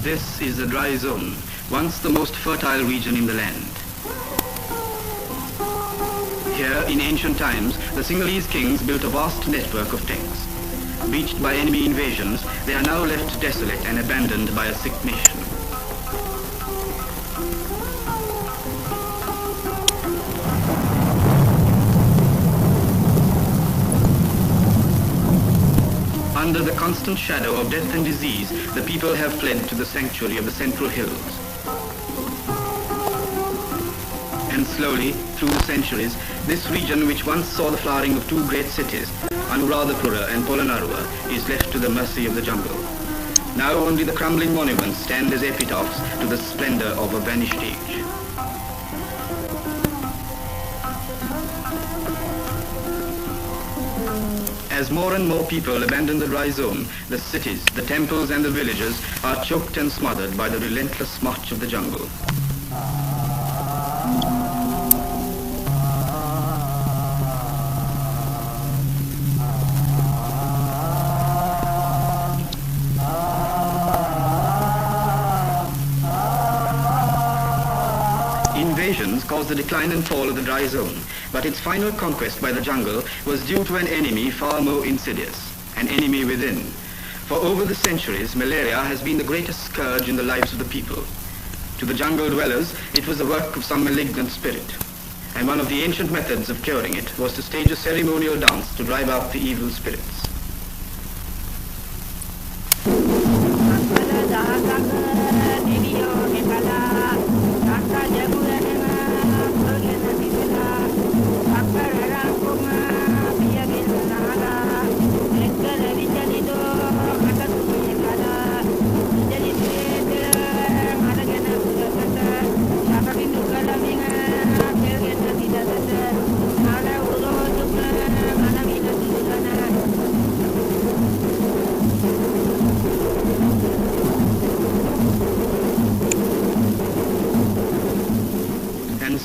This is the dry zone, once the most fertile region in the land. Here, in ancient times, the Sinhalese kings built a vast network of tents. Reached by enemy invasions, they are now left desolate and abandoned by a sick nation. Under the constant shadow of death and disease, the people have fled to the sanctuary of the central hills. And slowly, through the centuries, this region which once saw the flowering of two great cities, Anuradhapura and Polonnaruwa, is left to the mercy of the jungle. Now only the crumbling monuments stand as epitaphs to the splendor of a vanished age. As more and more people abandon the dry zone, the cities, the temples and the villages are choked and smothered by the relentless march of the jungle. Invasions caused the decline and fall of the dry zone, but its final conquest by the jungle was due to an enemy far more insidious, an enemy within. For over the centuries, malaria has been the greatest scourge in the lives of the people. To the jungle dwellers, it was the work of some malignant spirit, and one of the ancient methods of curing it was to stage a ceremonial dance to drive out the evil spirits.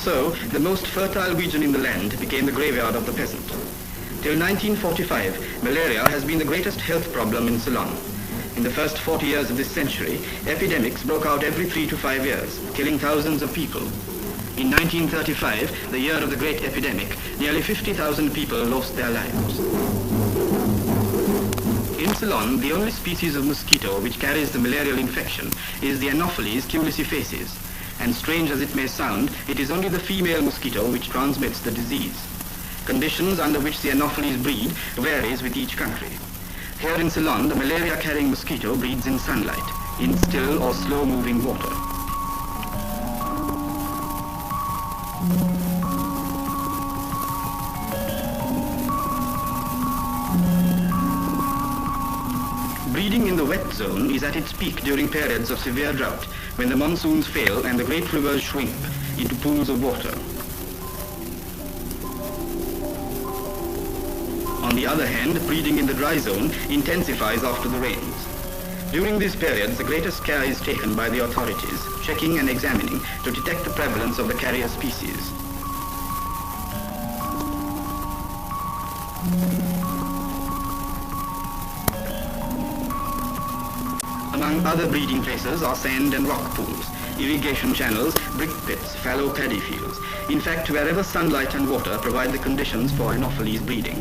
So, the most fertile region in the land became the graveyard of the peasant. Till 1945, malaria has been the greatest health problem in Ceylon. In the first 40 years of this century, epidemics broke out every 3 to 5 years, killing thousands of people. In 1935, the year of the great epidemic, nearly 50,000 people lost their lives. In Ceylon, the only species of mosquito which carries the malarial infection is the Anopheles culicifacies. And strange as it may sound, it is only the female mosquito which transmits the disease. Conditions under which the Anopheles breed varies with each country. Here in Ceylon, the malaria-carrying mosquito breeds in sunlight, in still or slow-moving water. Breeding in the wet zone is at its peak during periods of severe drought, when the monsoons fail and the great rivers shrink into pools of water. On the other hand, breeding in the dry zone intensifies after the rains. During these periods, the greatest care is taken by the authorities, checking and examining to detect the prevalence of the carrier species. Among other breeding places are sand and rock pools, irrigation channels, brick pits, fallow paddy fields. In fact, wherever sunlight and water provide the conditions for Anopheles breeding.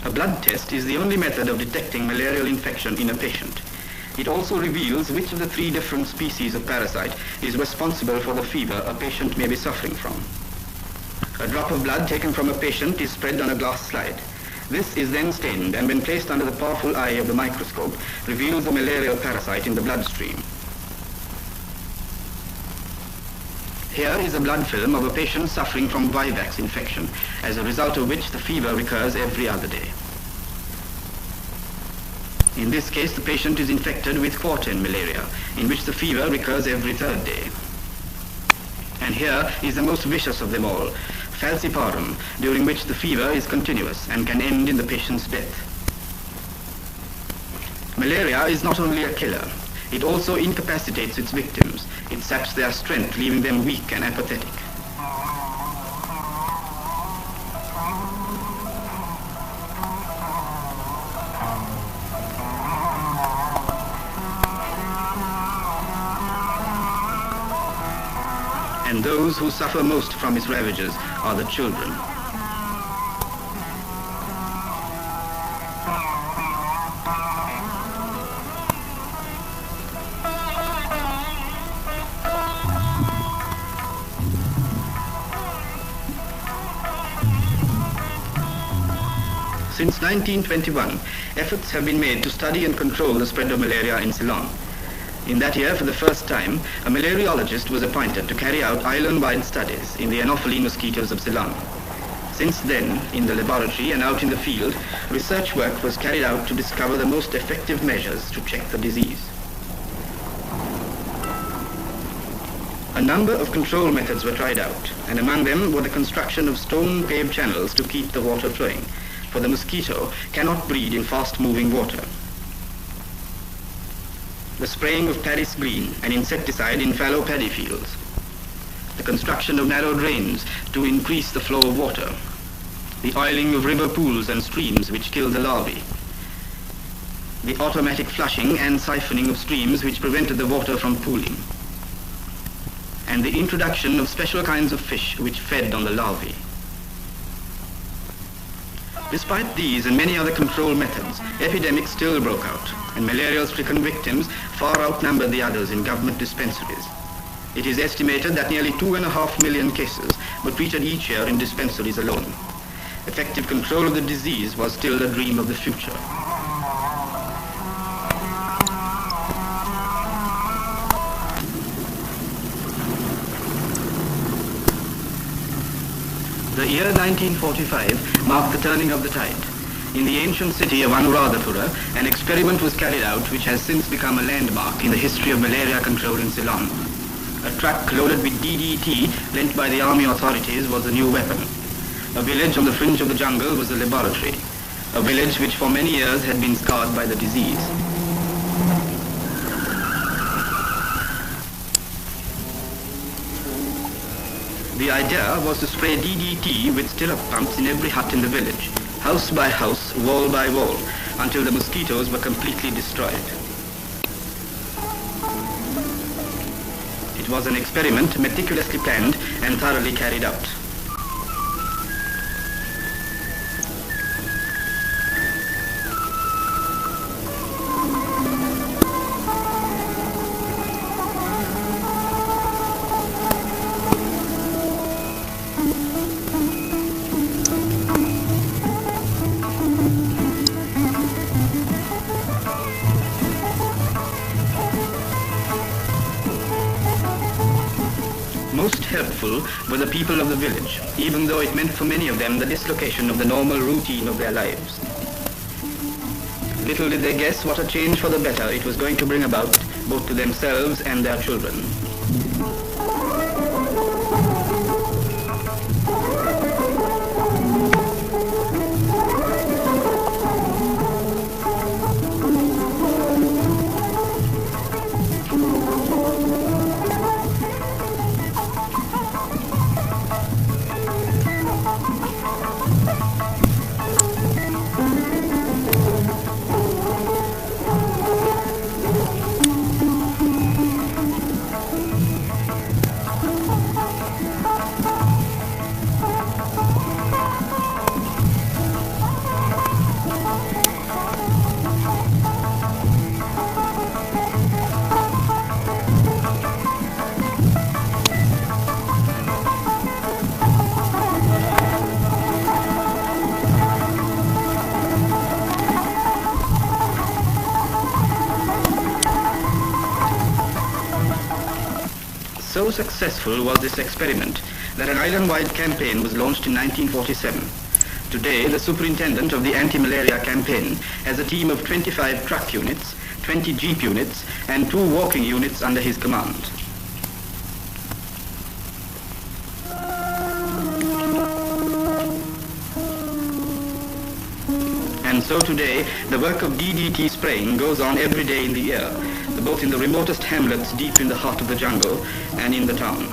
A blood test is the only method of detecting malarial infection in a patient. It also reveals which of the 3 different species of parasite is responsible for the fever a patient may be suffering from. A drop of blood taken from a patient is spread on a glass slide. This is then stained and when placed under the powerful eye of the microscope, reveals the malarial parasite in the bloodstream. Here is a blood film of a patient suffering from vivax infection, as a result of which the fever recurs every other day. In this case, the patient is infected with quartan malaria, in which the fever recurs every 3rd day. And here is the most vicious of them all, falciparum, during which the fever is continuous and can end in the patient's death. Malaria is not only a killer, it also incapacitates its victims. It saps their strength, leaving them weak and apathetic. and those who suffer most from its ravages are the children. Since 1921, efforts have been made to study and control the spread of malaria in Ceylon. In that year, for the first time, a malariologist was appointed to carry out island-wide studies in the Anopheline mosquitoes of Ceylon. Since then, in the laboratory and out in the field, research work was carried out to discover the most effective measures to check the disease. A number of control methods were tried out, and among them were the construction of stone-paved channels to keep the water flowing, for the mosquito cannot breed in fast-moving water. The spraying of Paris green, an insecticide in fallow paddy fields. The construction of narrow drains to increase the flow of water. The oiling of river pools and streams which kill the larvae. The automatic flushing and siphoning of streams which prevented the water from pooling. And the introduction of special kinds of fish which fed on the larvae. Despite these and many other control methods, epidemics still broke out, and malaria-stricken victims far outnumbered the others in government dispensaries. It is estimated that nearly 2.5 million cases were treated each year in dispensaries alone. Effective control of the disease was still a dream of the future. The year 1945 marked the turning of the tide. In the ancient city of Anuradhapura, an experiment was carried out which has since become a landmark in the history of malaria control in Ceylon. A truck loaded with DDT lent by the army authorities was the new weapon. A village on the fringe of the jungle was the laboratory, a village which for many years had been scarred by the disease. The idea was to spray DDT with stirrup pumps in every hut in the village, house by house, wall by wall, until the mosquitoes were completely destroyed. It was an experiment meticulously planned and thoroughly carried out. Most helpful were the people of the village, even though it meant for many of them the dislocation of the normal routine of their lives. Little did they guess what a change for the better it was going to bring about, both to themselves and their children. So successful was this experiment that an island-wide campaign was launched in 1947. Today, the superintendent of the anti-malaria campaign has a team of 25 truck units, 20 jeep units, and 2 walking units under his command. And so today, the work of DDT spraying goes on every day in the year, both in the remotest hamlets deep in the heart of the jungle and in the town.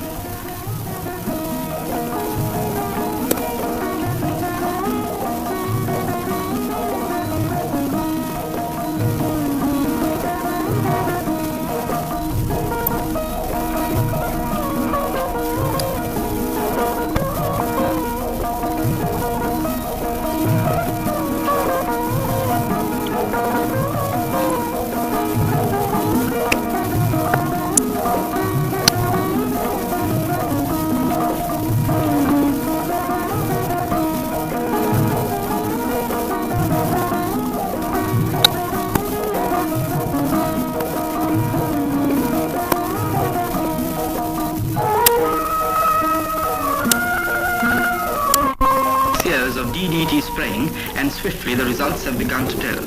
heat is spraying, and swiftly the results have begun to tell.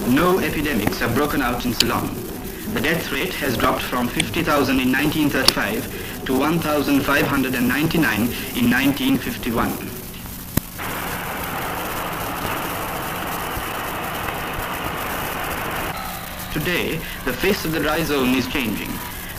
No epidemics have broken out in Ceylon. The death rate has dropped from 50,000 in 1935 to 1,599 in 1951. Today, the face of the dry zone is changing.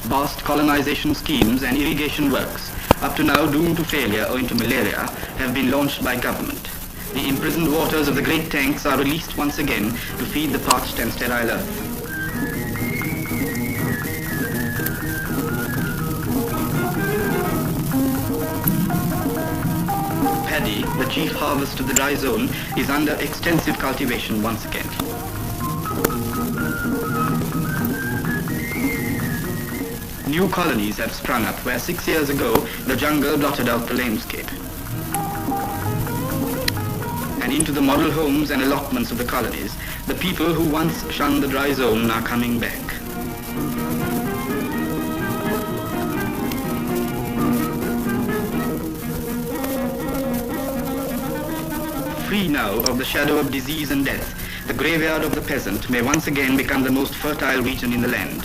Vast colonization schemes and irrigation works, up to now doomed to failure owing to malaria, have been launched by government. The imprisoned waters of the great tanks are released once again to feed the parched and sterile earth. Paddy, the chief harvest of the dry zone, is under extensive cultivation once again. New colonies have sprung up where 6 years ago the jungle blotted out the landscape. And into the model homes and allotments of the colonies, the people who once shunned the dry zone are coming back. Free now of the shadow of disease and death, the graveyard of the peasant may once again become the most fertile region in the land.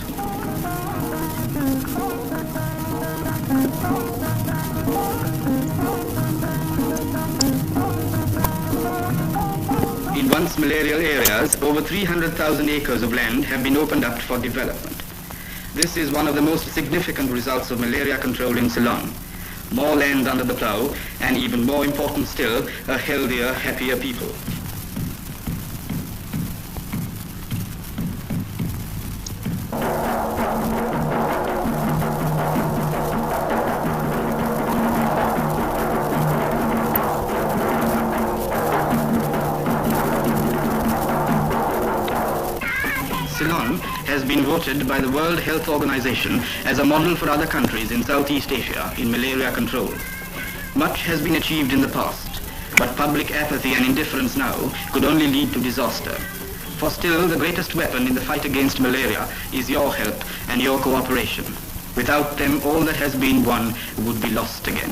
In once malarial areas, over 300,000 acres of land have been opened up for development. This is one of the most significant results of malaria control in Ceylon. More land under the plough, and even more important still, a healthier, happier people. Ceylon has been voted by the World Health Organization as a model for other countries in Southeast Asia in malaria control. Much has been achieved in the past, but public apathy and indifference now could only lead to disaster. For still, the greatest weapon in the fight against malaria is your help and your cooperation. Without them, all that has been won would be lost again.